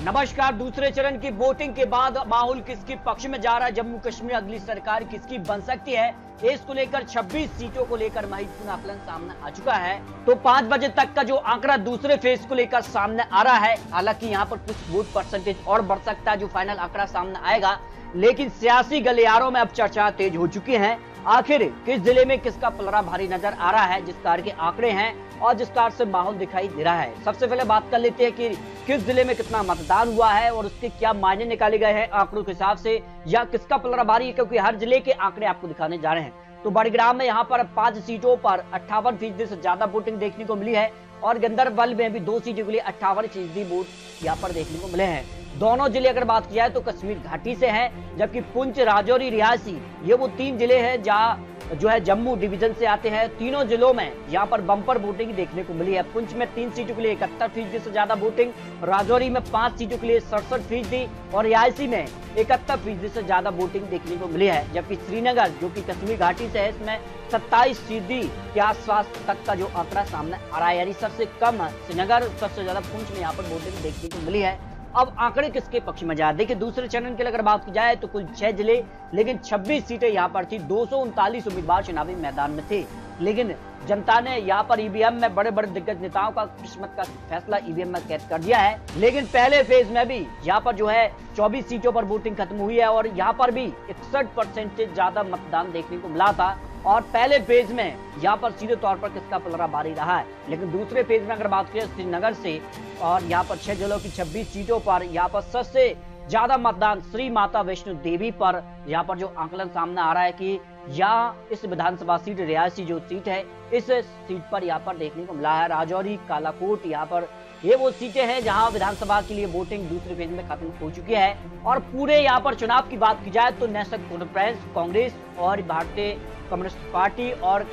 नमस्कार। दूसरे चरण की वोटिंग के बाद माहौल किसके पक्ष में जा रहा है? जम्मू कश्मीर अगली सरकार किसकी बन सकती है? इसको लेकर 26 सीटों को लेकर महत्वपूर्ण आकलन सामने आ चुका है। तो 5 बजे तक का जो आंकड़ा दूसरे फेज को लेकर सामने आ रहा है, हालांकि यहाँ पर कुछ वोट परसेंटेज और बढ़ सकता है जो फाइनल आंकड़ा सामने आएगा, लेकिन सियासी गलियारों में अब चर्चा तेज हो चुकी है। आखिर किस जिले में किसका पलड़ा भारी नजर आ रहा है, जिस कार के आंकड़े हैं और जिस कार से माहौल दिखाई दे रहा है। सबसे पहले बात कर लेते हैं कि किस जिले में कितना मतदान हुआ है और उसके क्या मायने निकाले गए हैं आंकड़ों के हिसाब से, या किसका पलड़ा भारी है, क्योंकि हर जिले के आंकड़े आपको दिखाने जा रहे हैं। तो बड़ग्राम में यहाँ पर 5 सीटों पर 58% से ज्यादा वोटिंग देखने को मिली है और गंदरबल में भी 2 सीटों के लिए 58% वोट यहाँ पर देखने को मिले हैं। दोनों जिले अगर बात की जाए तो कश्मीर घाटी से हैं, जबकि पुंछ, राजौरी, रियासी ये वो 3 जिले हैं जहां जो है जम्मू डिवीजन से आते हैं। तीनों जिलों में यहाँ पर बम्पर वोटिंग देखने को मिली है। पुंछ में 3 सीटों के लिए 71% से ज्यादा वोटिंग, राजौरी में 5 सीटों के लिए 67% और रियासी में 71% से ज्यादा वोटिंग देखने को मिली है। जबकि श्रीनगर जो कि कश्मीर घाटी से है, इसमें 27% के आसपास तक का जो आंकड़ा सामने आ रहा है, यानी सबसे कम श्रीनगर, सबसे ज्यादा पुंछ में यहाँ पर वोटिंग देखने को मिली है। अब आंकड़े किसके पक्ष में जाए? देखिए, दूसरे चरण के लिए अगर बात की जाए तो कुल 6 जिले, लेकिन 26 सीटें यहाँ पर थी। 239 उम्मीदवार चुनावी मैदान में थे, लेकिन जनता ने यहाँ पर ईवीएम में बड़े बड़े दिग्गज नेताओं का किस्मत का फैसला ईवीएम में कैद कर दिया है। लेकिन पहले फेज में भी यहाँ पर जो है 24 सीटों पर वोटिंग खत्म हुई है और यहाँ पर भी 61% से ज्यादा मतदान देखने को मिला था। और पहले फेज में यहाँ पर सीधे तौर पर किसका पलड़ा भारी रहा है, लेकिन दूसरे फेज में अगर बात करें श्रीनगर से और यहाँ पर 6 जिलों की 26 सीटों पर यहाँ पर सबसे ज्यादा मतदान श्री माता वैष्णो देवी पर यहाँ पर जो आंकलन सामने आ रहा है कि यहाँ इस विधानसभा सीट रियासी जो सीट है, इस सीट पर यहाँ पर देखने को मिला है। राजौरी, कालाकोट, यहाँ पर ये वो सीटें हैं जहां विधानसभा के लिए वोटिंग दूसरे फेज में खत्म हो चुकी है। और पूरे यहाँ पर चुनाव की बात की जाए तो नेशनल कॉन्फ्रेंस, कांग्रेस और भारतीय कम्युनिस्ट पार्टी और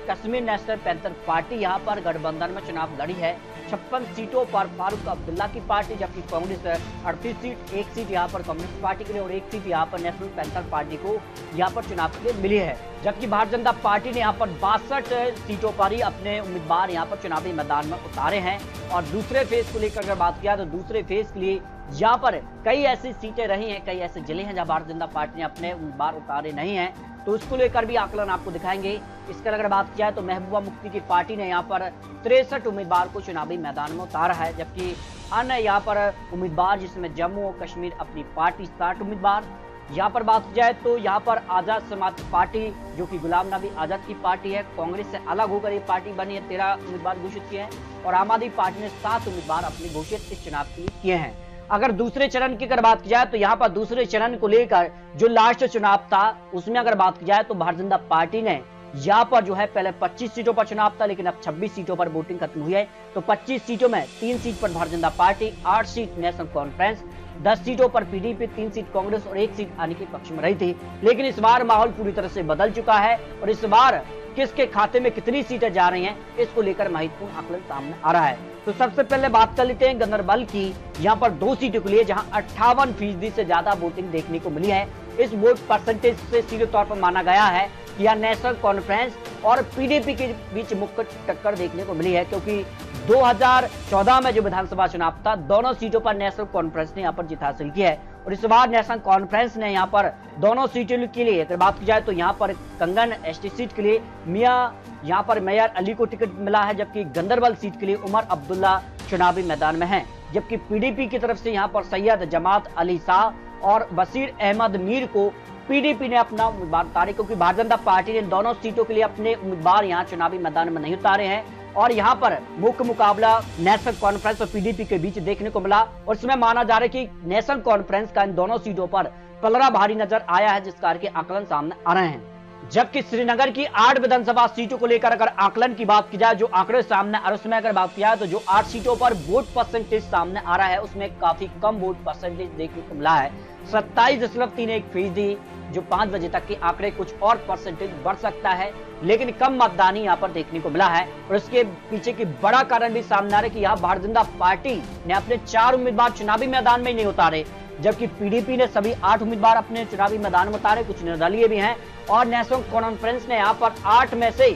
कश्मीर नेशनल पैंथर पार्टी यहाँ पर गठबंधन में चुनाव लड़ी है। 56 सीटों पर फारूक अब्दुल्ला की पार्टी, जबकि कांग्रेस 38 सीट, 1 सीट यहाँ पर कम्युनिस्ट पार्टी के लिए और 1 सीट यहाँ पर नेशनल पैंथर पार्टी को यहाँ पर चुनाव के लिए मिली है। जबकि भारतीय जनता पार्टी ने यहाँ पर 62 सीटों पर ही अपने उम्मीदवार यहाँ पर चुनावी मैदान में उतारे हैं। और दूसरे फेज को लेकर अगर बात किया तो दूसरे फेज के लिए यहाँ पर कई ऐसी सीटें रही हैं, कई ऐसे जिले हैं जहाँ भारतीय जनता पार्टी ने अपने उम्मीदवार उतारे नहीं हैं, तो उसको लेकर भी आकलन आपको दिखाएंगे। इसका अगर बात किया तो महबूबा मुफ्ती की पार्टी ने यहाँ पर 63 उम्मीदवार को चुनावी मैदान में उतारा है, जबकि अन्य यहाँ पर उम्मीदवार जिसमें जम्मू और कश्मीर अपनी पार्टी 60 उम्मीदवार। यहाँ पर बात की जाए तो यहाँ पर आजाद समाज पार्टी जो कि गुलाम नबी आजाद की पार्टी है, कांग्रेस से अलग होकर ये पार्टी बनी है, 13 उम्मीदवार घोषित किए हैं और आम आदमी पार्टी ने 7 उम्मीदवार अपने घोषित इस चुनाव के लिए किए हैं। अगर दूसरे चरण की अगर बात की जाए तो यहाँ पर दूसरे चरण को लेकर जो लास्ट चुनाव था उसमें अगर बात की जाए तो भारतीय जनता पार्टी ने यहाँ पर जो है पहले 25 सीटों पर चुनाव था, लेकिन अब 26 सीटों पर वोटिंग खत्म हुई है। तो 25 सीटों में 3 सीट पर Bharatiya Janata party, 8 seat national conference, 10 सीटों पर पीडीपी, 3 सीट कांग्रेस और 1 सीट आने के पक्ष में रही थी। लेकिन इस बार माहौल पूरी तरह से बदल चुका है और इस बार किसके खाते में कितनी सीटें जा रही हैं, इसको लेकर महत्वपूर्ण आकलन सामने आ रहा है। तो सबसे पहले बात कर लेते हैं गंदरबल की। यहाँ पर 2 सीटों के लिए जहां 58% से ज्यादा वोटिंग देखने को मिली है। इस वोट परसेंटेज से सीधे तौर पर माना गया है कि यह नेशनल कॉन्फ्रेंस और पीडीपी के बीच मुख्य टक्कर देखने को मिली है, क्योंकि 2014 में जो विधानसभा चुनाव था, दोनों सीटों पर नेशनल कॉन्फ्रेंस ने यहाँ पर जीत हासिल की है और इस बार नेशनल कॉन्फ्रेंस ने यहाँ पर दोनों सीटों के लिए अगर बात की जाए तो यहाँ पर कंगन एसटी सीट के लिए यहाँ पर मेयर अली को टिकट मिला है, जबकि गंदरबल सीट के लिए उमर अब्दुल्ला चुनावी मैदान में हैं। जबकि पीडीपी की तरफ से यहाँ पर सैयद जमात अली शाह और बशीर अहमद मीर को पीडीपी ने अपना उम्मीदवार उतारे, क्योंकि भारतीय जनता पार्टी ने दोनों सीटों के लिए अपने उम्मीदवार यहाँ चुनावी मैदान में नहीं उतारे हैं और यहाँ पर मुख्य मुकाबला नेशनल कॉन्फ्रेंस और पीडीपी के बीच देखने को मिला। और इसमें माना जा रहा है कि नेशनल कॉन्फ्रेंस का इन दोनों सीटों पर पलड़ा भारी नजर आया है, जिस कारण के आकलन सामने आ रहे हैं। जबकि श्रीनगर की 8 विधानसभा सीटों को लेकर अगर आकलन की बात की जाए, जो आंकड़े सामने और उसमें अगर बात की जाए तो जो 8 सीटों पर वोट परसेंटेज सामने आ रहा है उसमें काफी कम वोट परसेंटेज देखने को मिला है, 27.31%। जो 5 बजे तक के आंकड़े कुछ और परसेंटेज बढ़ सकता है, लेकिन कम मतदान यहाँ पर देखने को मिला है। और इसके पीछे की बड़ा कारण भी सामने आ रहा है कि यहाँ भारतीय जनता पार्टी ने अपने 4 उम्मीदवार चुनावी मैदान में नहीं उतारे, जबकि पीडीपी ने सभी 8 उम्मीदवार अपने चुनावी मैदान में उतारे, कुछ निर्दलीय भी हैं और नेशनल कॉन्फ्रेंस ने यहाँ पर 8 में से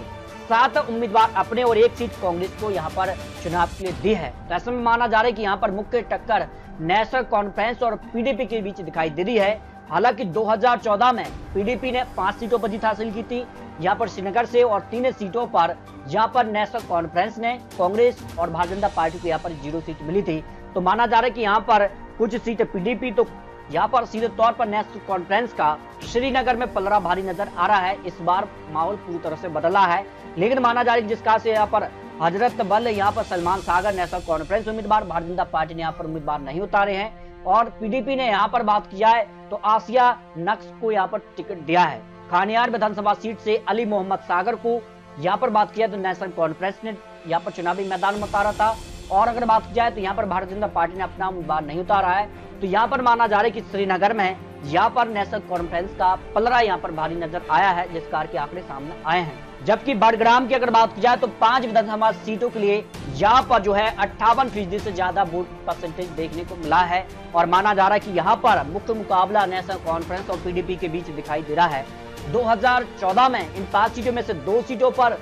7 उम्मीदवार अपने और 1 सीट कांग्रेस को यहाँ पर चुनाव के लिए दी है। तो ऐसे में माना जा रहा है कि यहाँ पर मुख्य टक्कर नेशनल कॉन्फ्रेंस और पीडीपी के बीच दिखाई दे रही है। हालांकि 2014 में पीडीपी ने 5 सीटों पर जीत हासिल की थी यहाँ पर श्रीनगर से, और 3 सीटों पर यहाँ पर नेशनल कॉन्फ्रेंस ने कांग्रेस और भारतीय जनता पार्टी को यहाँ पर 0 सीट मिली थी। तो माना जा रहा है कि यहाँ पर कुछ सीट पीडीपी, तो यहाँ पर सीधे तौर पर नेशनल कॉन्फ्रेंस का श्रीनगर में पलड़ा भारी नजर आ रहा है। इस बार माहौल पूरी तरह से बदला है, लेकिन माना जा रहा है जिस कहा से यहाँ पर हजरत बल यहाँ पर सलमान सागर नेशनल कॉन्फ्रेंस उम्मीदवार, भारतीय जनता पार्टी ने यहाँ पर उम्मीदवार नहीं उतारे हैं, और पीडीपी ने यहाँ पर बात किया है तो आसिया नक्श को यहाँ पर टिकट दिया है। खानियार विधानसभा सीट से अली मोहम्मद सागर को यहाँ पर बात किया तो नेशनल कॉन्फ्रेंस ने यहाँ पर चुनावी मैदान में उतारा था, और अगर बात की जाए तो यहाँ पर भारतीय जनता पार्टी ने अपना उम्मीदवार नहीं उतारा है। तो यहाँ पर माना जा रहा है कि श्रीनगर में यहाँ पर नेशनल कॉन्फ्रेंस का पलड़ा यहाँ पर भारी नजर आया है, जिस कार के आंकड़े सामने आए हैं। जबकि बड़ग्राम की अगर बात की जाए तो 5 विधानसभा सीटों के लिए यहाँ पर जो है 58% से ज्यादा वोट परसेंटेज देखने को मिला है, और माना जा रहा है कि यहाँ पर मुख्य मुकाबला नेशनल कॉन्फ्रेंस और पीडीपी के बीच दिखाई दे रहा है। 2014 में इन 5 सीटों में से 2 सीटों पर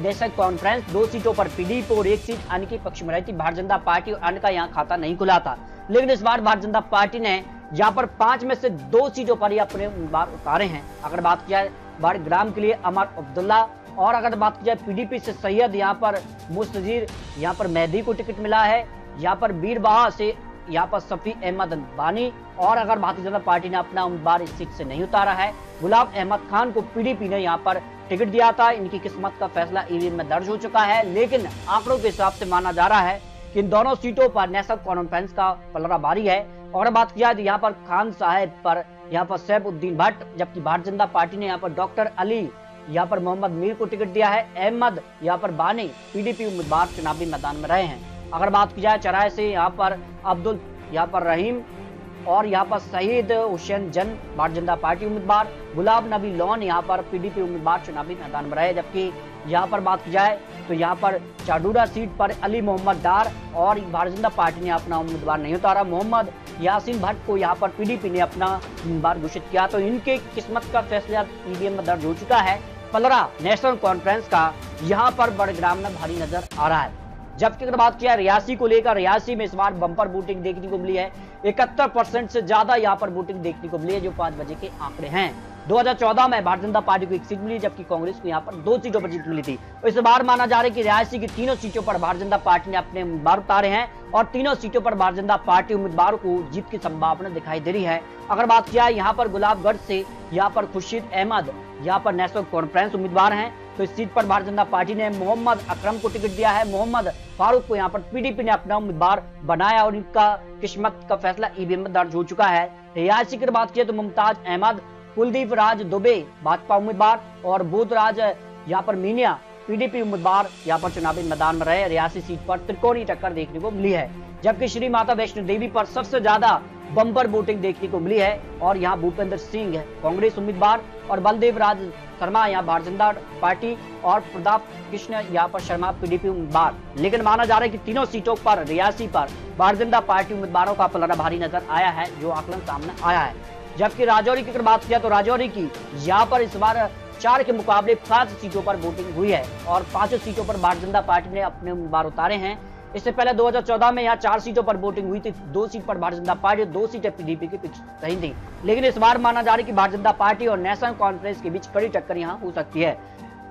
नेशनल कॉन्फ्रेंस, 2 सीटों पर पीडीपी और 1 सीट अन्य के पक्ष में रही थी। भारतीय जनता पार्टी और अन्य का यहाँ खाता नहीं खुला था, लेकिन इस बार भारतीय जनता पार्टी ने यहाँ पर 5 में से 2 सीटों पर ही अपने उम्मीदवार उतारे हैं। अगर बात की जाए बड़ग्राम के लिए अमर अब्दुल्ला, और अगर बात की जाए पीडीपी से सैयद यहाँ पर मुस्तजीर यहाँ पर मेहदी को टिकट मिला है, यहाँ पर बीरबाहा से यहाँ पर सफी अहमद बानी, और अगर भारतीय जनता पार्टी ने अपना उम्मीदवार इस सीट से नहीं उतारा है। गुलाब अहमद खान को पीडीपी ने यहाँ पर टिकट दिया था। इनकी किस्मत का फैसला ईवीएम में दर्ज हो चुका है, लेकिन आंकड़ों के हिसाब से माना जा रहा है कि इन दोनों सीटों पर नेशनल कॉन्फ्रेंस का पलड़ा भारी है। और बात की जाए तो यहाँ पर खान साहब पर यहाँ पर सैफुद्दीन भट्ट, जबकि भारतीय जनता पार्टी ने यहाँ पर डॉक्टर अली यहाँ पर मोहम्मद मीर को टिकट दिया है। अहमद यहाँ पर बानी पीडीपी उम्मीदवार चुनावी मैदान में रहे हैं। अगर बात की जाए चराय से यहाँ पर अब्दुल यहाँ पर रहीम, और यहाँ पर शहीद हुसैन जन भारतीय जनता पार्टी उम्मीदवार, गुलाब नबी लोन यहाँ पर पीडीपी उम्मीदवार चुनावी मैदान में रहे। जबकि यहाँ पर बात की जाए तो यहाँ पर चाडूरा सीट पर अली मोहम्मद डार और भारतीय जनता पार्टी ने अपना उम्मीदवार नहीं उतारा। मोहम्मद यासीन भट्ट को यहाँ पर पीडीपी ने अपना उम्मीदवार घोषित किया। तो इनके किस्मत का फैसला ईवीएम में दर्ज हो चुका है। पलड़ा नेशनल कॉन्फ्रेंस का यहाँ पर बड़ग्राम में भारी नजर आ रहा है। जबकि अगर बात किया रियासी को लेकर, रियासी में इस बार बम्पर वोटिंग देखने को मिली है। 71% से ज्यादा यहाँ पर वोटिंग देखने को मिली है, जो 5 बजे के आंकड़े हैं। 2014 में भारतीय जनता पार्टी को 1 सीट मिली, जबकि कांग्रेस को यहाँ पर 2 सीटों पर जीत मिली थी। तो इस बार माना जा रहा है कि रियासी की 3 सीटों पर भारतीय जनता पार्टी ने अपने उम्मीदवार उतारे हैं, और 3 सीटों पर भारतीय जनता पार्टी उम्मीदवार को जीत की संभावना दिखाई दे रही है। अगर बात किया यहाँ पर गुलाबगढ़ से यहाँ पर खुर्शीद अहमद यहाँ पर नेशनल कॉन्फ्रेंस उम्मीदवार हैं, तो इस सीट पर भारतीय जनता पार्टी ने मोहम्मद अकरम को टिकट दिया है। मोहम्मद फारूक को यहाँ पर पीडीपी ने अपना उम्मीदवार बनाया, और इनका किस्मत का फैसला ईवीएम में दर्ज हो चुका है। रियासी की बात किया तो मुमताज अहमद, कुलदीप राज दुबे भाजपा उम्मीदवार, और बुधराज यहाँ पर मीनिया पीडीपी उम्मीदवार यहाँ पर चुनावी मैदान में रहे। रियासी सीट पर त्रिकोणीय टक्कर देखने को मिली है। जबकि श्री माता वैष्णो देवी पर सबसे ज्यादा बम्पर वोटिंग देखने को मिली है, और यहाँ भूपेंद्र सिंह है कांग्रेस उम्मीदवार, और बलदेव राज शर्मा यहाँ भारतीय जनता पार्टी, और प्रताप कृष्ण यहाँ पर शर्मा पीडीपी उम्मीदवार। लेकिन माना जा रहा है कि 3 सीटों पर रियासी पर भारतीय जनता पार्टी उम्मीदवारों का पलड़ा भारी नजर आया है, जो आकलन सामने आया है। जबकि राजौरी की अगर बात किया तो राजौरी की यहाँ पर इस बार 4 के मुकाबले 5 सीटों पर वोटिंग हुई है, और 5 सीटों पर भारतीय जनता पार्टी ने अपने उम्मीदवार उतारे हैं। इससे पहले 2014 में यहाँ 4 सीटों पर वोटिंग हुई थी, 2 सीट पर भारतीय जनता पार्टी, 2 सीटें पीडीपी के पीछे रही थी। लेकिन इस बार माना जा रहा है कि भारतीय जनता पार्टी और नेशनल कॉन्फ्रेंस के बीच कड़ी टक्कर यहाँ हो सकती है।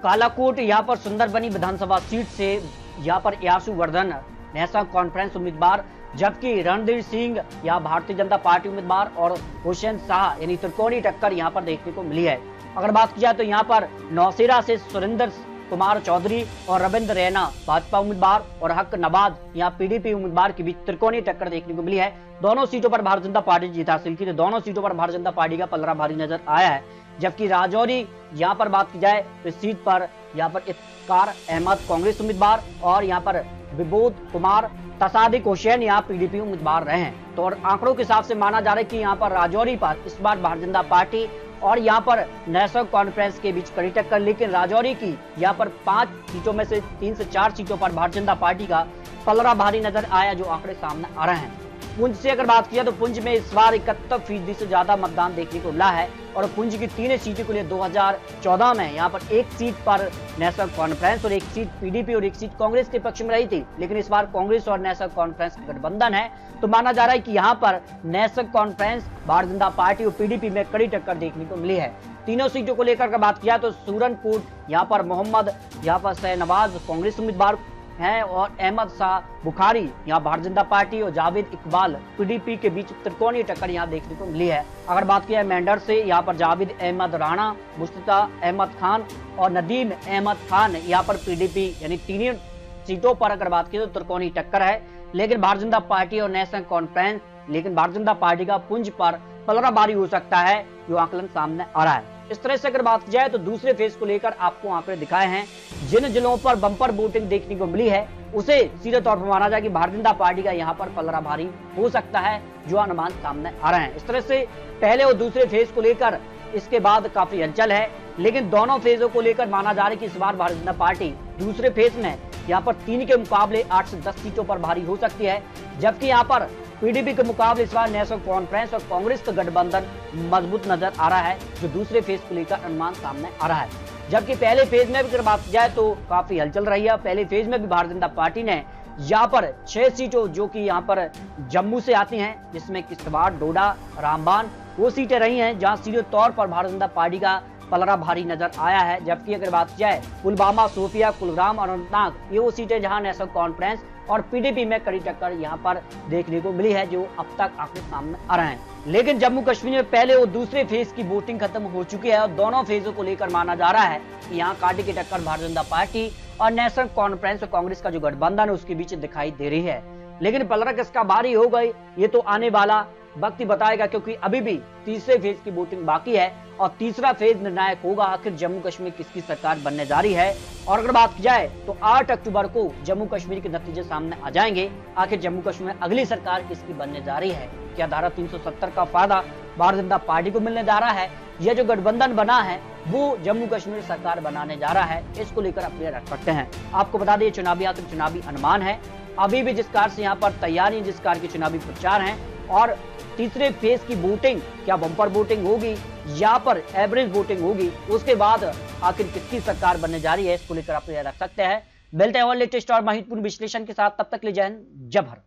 कालाकोट यहाँ पर सुंदरबनी विधानसभा सीट से यहाँ पर यासु वर्धन नेशनल कॉन्फ्रेंस उम्मीदवार, जबकि रणधीर सिंह यहाँ भारतीय जनता पार्टी उम्मीदवार, और हुसैन शाह यानी त्रिकोणीय टक्कर यहाँ पर देखने को मिली है। अगर बात की जाए तो यहाँ पर नौशेरा से सुरेंद्र कुमार चौधरी और रविंद्र रैना भाजपा उम्मीदवार, और हक नवाज यहाँ पीडीपी उम्मीदवार के बीच त्रिकोणीय टक्कर देखने को मिली है। दोनों सीटों पर भारतीय जनता पार्टी जीत हासिल की, तो दोनों सीटों पर भारतीय जनता पार्टी का पलड़ा भारी नजर आया है। जबकि राजौरी यहाँ पर बात की जाए तो इस सीट पर यहाँ पर इफ्तार अहमद कांग्रेस उम्मीदवार, और यहाँ पर विबोध कुमार तसादिक हुसैन यहाँ पीडीपी उम्मीदवार रहे हैं। तो आंकड़ों के हिसाब से माना जा रहा है कि यहाँ पर राजौरी पर इस बार भारतीय जनता पार्टी और यहाँ पर नेशनल कॉन्फ्रेंस के बीच कड़ी टक्कर, लेकिन राजौरी की यहाँ पर 5 सीटों में से 3 से 4 सीटों पर भारतीय जनता पार्टी का पलड़ा भारी नजर आया, जो आंकड़े सामने आ रहे हैं। पुंछ से अगर बात किया तो पुंछ में इस बार 71% से ज्यादा मतदान देखने को मिला है और पुंछ की तीनों सीटों के लिए 2014 में यहाँ पर एक सीट पर नेशनल कॉन्फ्रेंस और एक सीट पीडीपी और एक सीट कांग्रेस के पक्ष में रही थी, लेकिन इस बार कांग्रेस और नेशनल कॉन्फ्रेंस का गठबंधन है तो माना जा रहा है कि यहाँ पर national conference, Bharatiya Janata party और पीडीपी में कड़ी टक्कर देखने को मिली है। तीनों सीटों को लेकर बात किया तो सूरनकोट यहाँ पर मोहम्मद शहनवाज कांग्रेस उम्मीदवार हैं और अहमद शाह बुखारी यहाँ भारतीय जनता पार्टी और जावेद इकबाल पीडीपी के बीच त्रिकोणीय टक्कर यहाँ देखने को मिली है। अगर बात किया मेंढर से, यहाँ पर जावेद अहमद राणा, मुश्ताक अहमद खान और नदीम अहमद खान यहाँ पर पीडीपी यानी तीनों सीटों पर अगर बात की तो त्रिकोणीय टक्कर है, लेकिन भारतीय जनता पार्टी और नेशनल कॉन्फ्रेंस, लेकिन भारतीय जनता पार्टी का पुंछ पर पलराबारी हो सकता है, जो आकलन सामने आ रहा है। इस तरह से अगर बात की जाए तो दूसरे फेज को लेकर आपको आंकड़े दिखाए हैं। जिन जिलों पर बंपर वोटिंग देखने को मिली है उसे सीधे तौर पर माना जाए कि भारतीय जनता पार्टी का यहाँ पर पलराबारी हो सकता है, जो अनुमान सामने आ रहे हैं। इस तरह से पहले और दूसरे फेज को लेकर इसके बाद काफी हलचल है, लेकिन दोनों फेजों को लेकर माना जा रहा है कि इस बार भारतीय जनता पार्टी दूसरे फेज में यहाँ पर 3 के मुकाबले 8 से 10 सीटों पर भारी हो सकती है, जबकि यहाँ पर पीडीपी के मुकाबले इस बार नेशनल कॉन्फ्रेंस और कांग्रेस का गठबंधन मजबूत नजर आ रहा है, जो दूसरे फेज को लेकर अनुमान सामने आ रहा है। जबकि पहले फेज में भी अगर बात की जाए तो काफी हलचल रही है। पहले फेज में भी भारतीय जनता पार्टी ने यहाँ पर 6 सीटों जो कि यहाँ पर जम्मू से आती हैं, जिसमें किश्तवाड़, डोडा, रामबान वो सीटें रही हैं जहाँ सीधे तौर पर भारतीय जनता पार्टी का पलड़ा भारी नजर आया है। जबकि अगर बात की जाए पुलवामा, शोपिया, कुलगाम और अनंतनाग, ये वो सीटें जहां नेशनल कॉन्फ्रेंस और पीडीपी में कड़ी टक्कर यहां पर देखने को मिली है, जो अब तक आंकड़े सामने आ रहे हैं। लेकिन जम्मू कश्मीर में पहले और दूसरे फेज की वोटिंग खत्म हो चुकी है और दोनों फेजों को लेकर माना जा रहा है कि यहाँ कांटे की टक्कर भारतीय जनता पार्टी और नेशनल कॉन्फ्रेंस और कांग्रेस का जो गठबंधन है उसके बीच दिखाई दे रही है। लेकिन पलड़ा किसका भारी हो गई ये तो आने वाला वक्त ही बताएगा, क्योंकि अभी भी तीसरे फेज की वोटिंग बाकी है और तीसरा फेज निर्णायक होगा आखिर जम्मू कश्मीर किसकी सरकार बनने जा रही है। और अगर बात की जाए तो 8 अक्टूबर को जम्मू कश्मीर के नतीजे सामने आ जाएंगे, आखिर जम्मू कश्मीर में अगली सरकार किसकी बनने जा रही है। क्या धारा 370 का फायदा भारतीय जनता पार्टी को मिलने जा रहा है, यह जो गठबंधन बना है वो जम्मू कश्मीर सरकार बनाने जा रहा है, इसको लेकर अपने रख सकते हैं। आपको बता दें चुनावी आंकड़े, चुनावी अनुमान है, अभी भी जिस कार से यहाँ पर तैयारी, जिस कार के चुनावी प्रचार हैं और तीसरे फेज की वोटिंग क्या बम्पर वोटिंग होगी या पर एवरेज वोटिंग होगी, उसके बाद आखिर किसकी सरकार बनने जा रही है, इसको लेकर आप रख सकते हैं। मिलते हैं और लेटेस्ट और महत्वपूर्ण विश्लेषण के साथ, तब तक ले जय हिंद, जय भारत।